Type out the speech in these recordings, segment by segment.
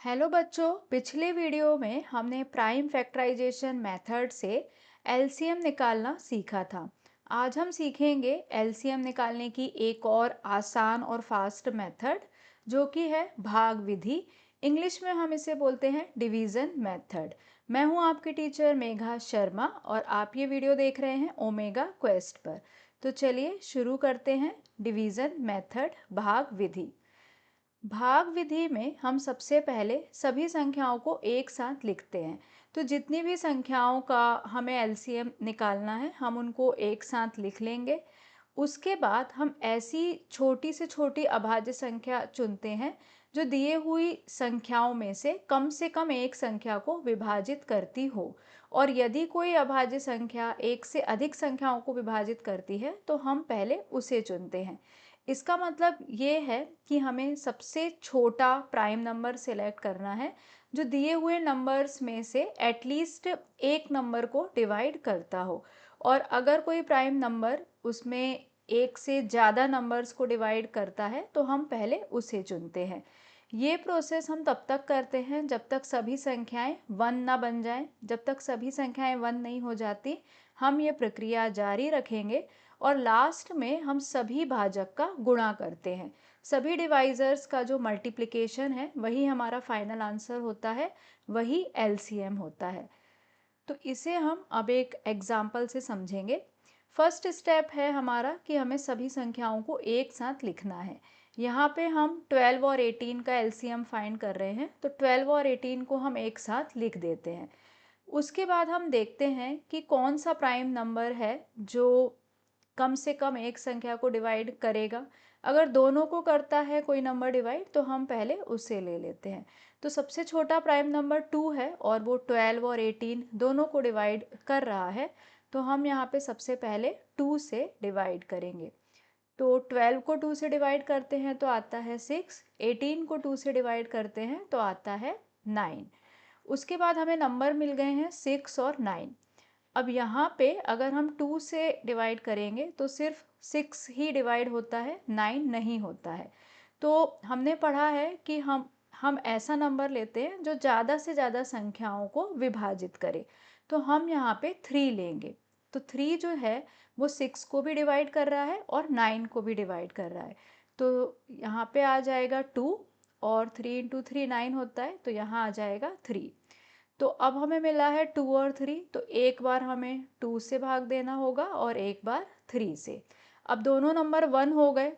Hello बच्चों, पिछले video में हमने प्राइम फैक्टराइजेशन मेथड से एलसीएम निकालना सीखा था। आज हम सीखेंगे एलसीएम निकालने की एक और आसान और फास्ट मेथड जो कि है भाग विधि। इंग्लिश में हम इसे बोलते हैं डिवीजन मेथड। मैं हूं आपकी टीचर मेघा शर्मा और आप ये वीडियो देख रहे हैं ओमेगा क्वेस्ट पर। तो चलिए शुरू करते हैं डिवीजन मेथड भाग विधि। भाग विधि में हम सबसे पहले सभी संख्याओं को एक साथ लिखते हैं। तो जितनी भी संख्याओं का हमें एलसीएम निकालना है हम उनको एक साथ लिख लेंगे। उसके बाद हम ऐसी छोटी से छोटी अभाज्य संख्या चुनते हैं जो दिए हुई संख्याओं में से कम एक संख्या को विभाजित करती हो। और यदि कोई अभाज्य संख्या एक से अधिक संख्याओं को विभाजित करती है तो हम पहले उसे चुनते हैं। इसका मतलब ये है कि हमें सबसे छोटा प्राइम नंबर सिलेक्ट करना है जो दिए हुए नंबर्स में से एटलीस्ट एक नंबर को डिवाइड करता हो। और अगर कोई प्राइम नंबर उसमें एक से ज़्यादा नंबर्स को डिवाइड करता है तो हम पहले उसे चुनते हैं। ये प्रोसेस हम तब तक करते हैं जब तक सभी संख्याएं वन ना बन जाएं। जब तक सभी संख्याएं वन नहीं हो जाती हम ये प्रक्रिया जारी रखेंगे और लास्ट में हम सभी भाजक का गुणा करते हैं। सभी डिवाइजर्स का जो मल्टीप्लिकेशन है वही हमारा फाइनल आंसर होता है, वही एलसीएम होता है। तो इसे हम अब एक एग्जाम्पल से समझेंगे। फर्स्ट स्टेप है हमारा कि हमें सभी संख्याओं को एक साथ लिखना है। यहाँ पे हम 12 और 18 का एलसीएम फाइंड कर रहे हैं, तो 12 और 18 को हम एक साथ लिख देते हैं। उसके बाद हम देखते हैं कि कौन सा प्राइम नंबर है जो कम से कम एक संख्या को डिवाइड करेगा। अगर दोनों को करता है कोई नंबर डिवाइड तो हम पहले उसे ले लेते हैं। तो सबसे छोटा प्राइम नंबर 2 है और वो 12 और 18 दोनों को डिवाइड कर रहा है। तो हम यहाँ पे सबसे पहले 2 से डिवाइड करेंगे। तो 12 को 2 से डिवाइड करते हैं तो आता है 6, 18 को 2 से डिवाइड करते हैं तो आता है 9। उसके बाद हमें नंबर मिल गए हैं 6 और 9। अब यहाँ पे अगर हम 2 से डिवाइड करेंगे तो सिर्फ 6 ही डिवाइड होता है, 9 नहीं होता है। तो हमने पढ़ा है कि हम ऐसा नंबर लेते हैं जो ज़्यादा से ज़्यादा संख्याओं को विभाजित करे। तो हम यहाँ पे 3 लेंगे। तो 3 जो है वो 6 को भी डिवाइड कर रहा है और 9 को भी डिवाइड कर रहा है। तो यहाँ पे आ जाएगा 2 और 3 इंटू 3 9 होता है, तो यहाँ आ जाएगा 3। तो अब हमें मिला है 2 और 3, तो एक बार हमें 2 से भाग देना होगा और एक बार 3 से। अब दोनों नंबर 1 हो गए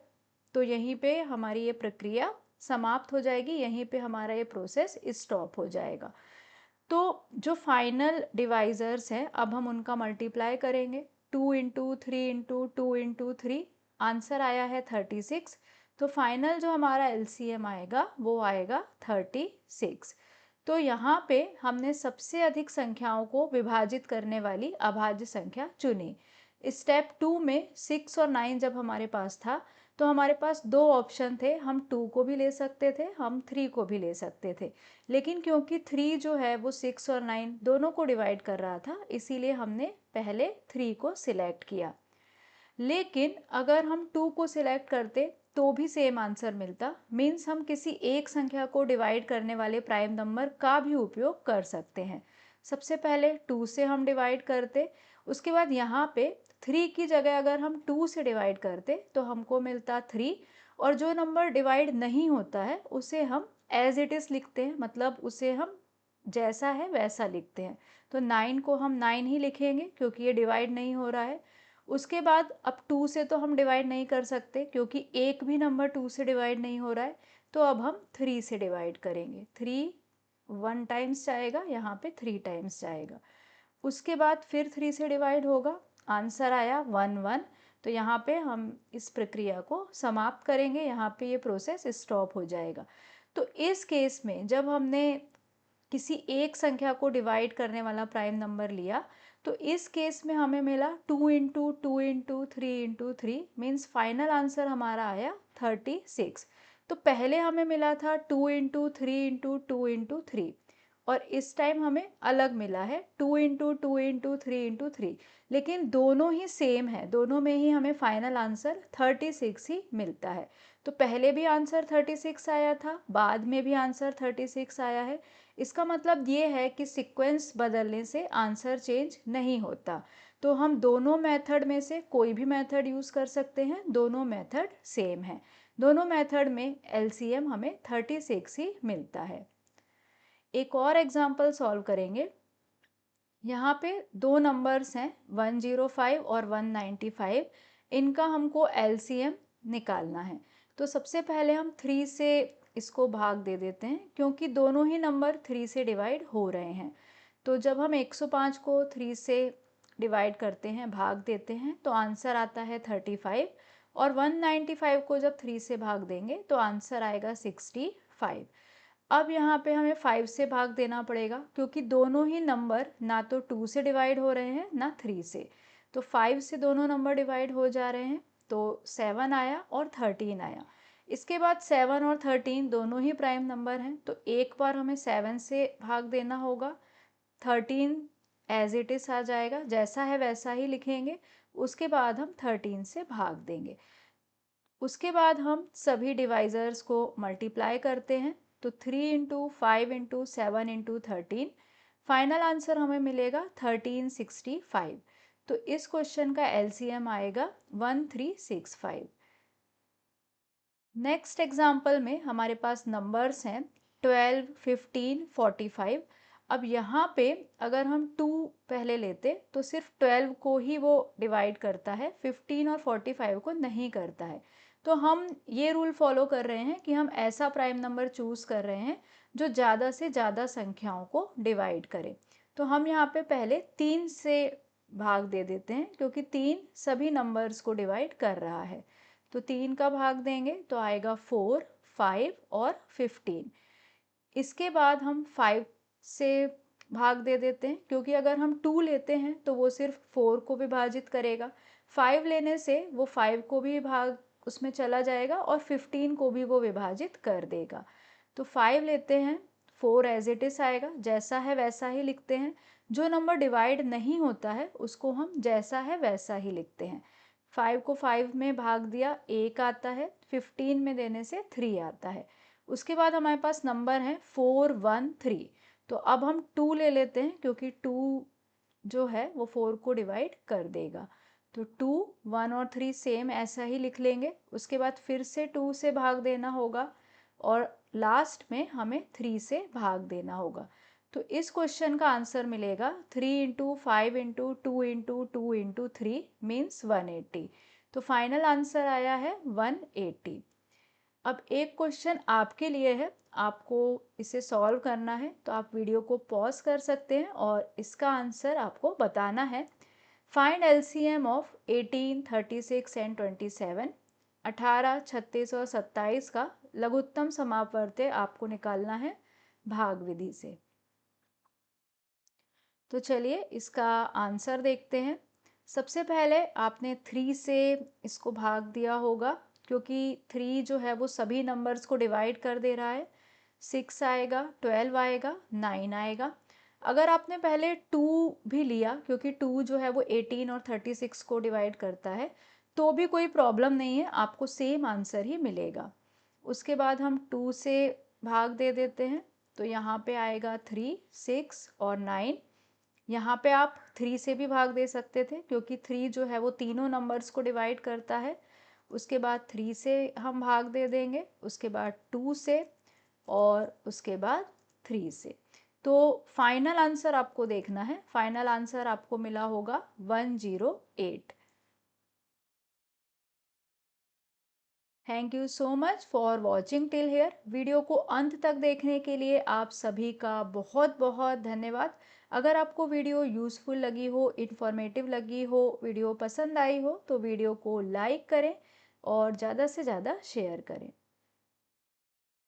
तो यहीं पे हमारी ये प्रक्रिया समाप्त हो जाएगी, यहीं पे हमारा ये प्रोसेस स्टॉप हो जाएगा। तो जो फाइनल डिवाइजर्स हैं अब हम उनका मल्टीप्लाई करेंगे। 2 इंटू 3 इंटू 2 इंटू 3, आंसर आया है 36। तो फाइनल जो हमारा एलसीएम आएगा वो आएगा 36। तो यहाँ पे हमने सबसे अधिक संख्याओं को विभाजित करने वाली अभाज्य संख्या चुनी। स्टेप 2 में 6 और 9 जब हमारे पास था तो हमारे पास दो ऑप्शन थे, हम 2 को भी ले सकते थे, हम 3 को भी ले सकते थे। लेकिन क्योंकि 3 जो है वो 6 और 9 दोनों को डिवाइड कर रहा था इसीलिए हमने पहले 3 को सिलेक्ट किया। लेकिन अगर हम 2 को सिलेक्ट करते तो भी सेम आंसर मिलता। मीन्स हम किसी एक संख्या को डिवाइड करने वाले प्राइम नंबर का भी उपयोग कर सकते हैं। सबसे पहले 2 से हम डिवाइड करते, उसके बाद यहाँ पे 3 की जगह अगर हम 2 से डिवाइड करते तो हमको मिलता 3। और जो नंबर डिवाइड नहीं होता है उसे हम एज इट इज़ लिखते हैं, मतलब उसे हम जैसा है वैसा लिखते हैं। तो 9 को हम 9 ही लिखेंगे क्योंकि ये डिवाइड नहीं हो रहा है। उसके बाद अब 2 से तो हम डिवाइड नहीं कर सकते क्योंकि एक भी नंबर 2 से डिवाइड नहीं हो रहा है। तो अब हम 3 से डिवाइड करेंगे। 3 1 टाइम्स जाएगा, यहाँ पे 3 टाइम्स जाएगा। उसके बाद फिर 3 से डिवाइड होगा, आंसर आया 1 1। तो यहाँ पे हम इस प्रक्रिया को समाप्त करेंगे, यहाँ पे ये प्रोसेस स्टॉप हो जाएगा। तो इस केस में जब हमने किसी एक संख्या को डिवाइड करने वाला प्राइम नंबर लिया तो इस केस में हमें मिला 2 into 2 into 3 into 3, means final answer हमारा आया 36। तो पहले हमें मिला था 2 इंटू 3 इंटू 2 इंटू 3 और इस टाइम हमें अलग मिला है 2 इंटू 2 इंटू 3 इंटू 3, लेकिन दोनों ही सेम है, दोनों में ही हमें फाइनल आंसर 36 ही मिलता है। तो पहले भी आंसर 36 आया था, बाद में भी आंसर 36 आया है। इसका मतलब ये है कि सीक्वेंस बदलने से आंसर चेंज नहीं होता। तो हम दोनों मेथड में से कोई भी मेथड यूज़ कर सकते हैं, दोनों मेथड सेम है। दोनों मेथड में एलसीएम हमें 36 ही मिलता है। एक और एग्जाम्पल सॉल्व करेंगे। यहाँ पे दो नंबर्स हैं 105 और 195, इनका हमको एलसीएम निकालना है। तो सबसे पहले हम 3 से इसको भाग दे देते हैं, क्योंकि दोनों ही नंबर 3 से डिवाइड हो रहे हैं। तो जब हम 105 को 3 से डिवाइड करते हैं, भाग देते हैं, तो आंसर आता है 35, और 195 को जब 3 से भाग देंगे तो आंसर आएगा 65। अब यहाँ पे हमें 5 से भाग देना पड़ेगा, क्योंकि दोनों ही नंबर ना तो 2 से डिवाइड हो रहे हैं ना 3 से। तो 5 से दोनों नंबर डिवाइड हो जा रहे हैं, तो 7 आया और 13 आया। इसके बाद 7 और 13 दोनों ही प्राइम नंबर हैं, तो एक बार हमें 7 से भाग देना होगा, 13 एज इट इज़ आ जाएगा, जैसा है वैसा ही लिखेंगे। उसके बाद हम 13 से भाग देंगे। उसके बाद हम सभी डिवाइजर्स को मल्टीप्लाई करते हैं, तो 3 into 5 into 7 into 13, final answer हमें मिलेगा 1365। तो इस क्वेश्चन का एलसीएम आएगा 1365। नेक्स्ट एग्जाम्पल में हमारे पास नंबर्स हैं 12, 15, 45। अब यहाँ पे अगर हम 2 पहले लेते तो सिर्फ 12 को ही वो डिवाइड करता है, 15 और 45 को नहीं करता है। तो हम ये रूल फॉलो कर रहे हैं कि हम ऐसा प्राइम नंबर चूज़ कर रहे हैं जो ज़्यादा से ज़्यादा संख्याओं को डिवाइड करे। तो हम यहाँ पे पहले 3 से भाग दे देते हैं, क्योंकि 3 सभी नंबर्स को डिवाइड कर रहा है। तो 3 का भाग देंगे तो आएगा 4, 5 और 15। इसके बाद हम 5 से भाग दे देते हैं, क्योंकि अगर हम 2 लेते हैं तो वो सिर्फ 4 को विभाजित करेगा। 5 लेने से वो 5 को भी भाग उसमें चला जाएगा और 15 को भी वो विभाजित कर देगा। तो 5 लेते हैं, 4 एज इट इज़ आएगा, जैसा है वैसा ही लिखते हैं। जो नंबर डिवाइड नहीं होता है उसको हम जैसा है वैसा ही लिखते हैं। 5 को 5 में भाग दिया, 1 आता है, 15 में देने से 3 आता है। उसके बाद हमारे पास नंबर है 4, 1, 3। तो अब हम 2 ले लेते हैं, क्योंकि 2 जो है वो 4 को डिवाइड कर देगा। तो 2, 1 और 3 सेम ऐसा ही लिख लेंगे। उसके बाद फिर से 2 से भाग देना होगा और लास्ट में हमें 3 से भाग देना होगा। तो इस क्वेश्चन का आंसर मिलेगा 3 into 5 into 2 into 2 into 3 means 180। तो फाइनल आंसर आया है 180। अब एक क्वेश्चन आपके लिए है, आपको इसे सॉल्व करना है, तो आप वीडियो को पॉज कर सकते हैं और इसका आंसर आपको बताना है। Find LCM of 18, 36 and 27। 18, 36 और 27 का लघुत्तम समापवर्त्य आपको निकालना है भाग विधि से। तो चलिए इसका आंसर देखते हैं। सबसे पहले आपने 3 से इसको भाग दिया होगा, क्योंकि 3 जो है वो सभी नंबर्स को डिवाइड कर दे रहा है। 6 आएगा, 12 आएगा, 9 आएगा। अगर आपने पहले 2 भी लिया, क्योंकि 2 जो है वो 18 और 36 को डिवाइड करता है, तो भी कोई प्रॉब्लम नहीं है, आपको सेम आंसर ही मिलेगा। उसके बाद हम 2 से भाग दे देते हैं, तो यहाँ पे आएगा 3, 6 और 9। यहाँ पे आप 3 से भी भाग दे सकते थे, क्योंकि 3 जो है वो तीनों नंबर्स को डिवाइड करता है। उसके बाद 3 से हम भाग दे देंगे, उसके बाद 2 से और उसके बाद 3 से। तो फाइनल आंसर आपको देखना है, फाइनल आंसर आपको मिला होगा 108। Thank you so much for watching till here. Video को अंत तक देखने के लिए आप सभी का बहुत बहुत धन्यवाद। अगर आपको वीडियो यूज़फुल लगी हो, इन्फॉर्मेटिव लगी हो, वीडियो पसंद आई हो, तो वीडियो को लाइक करें और ज़्यादा से ज़्यादा शेयर करें।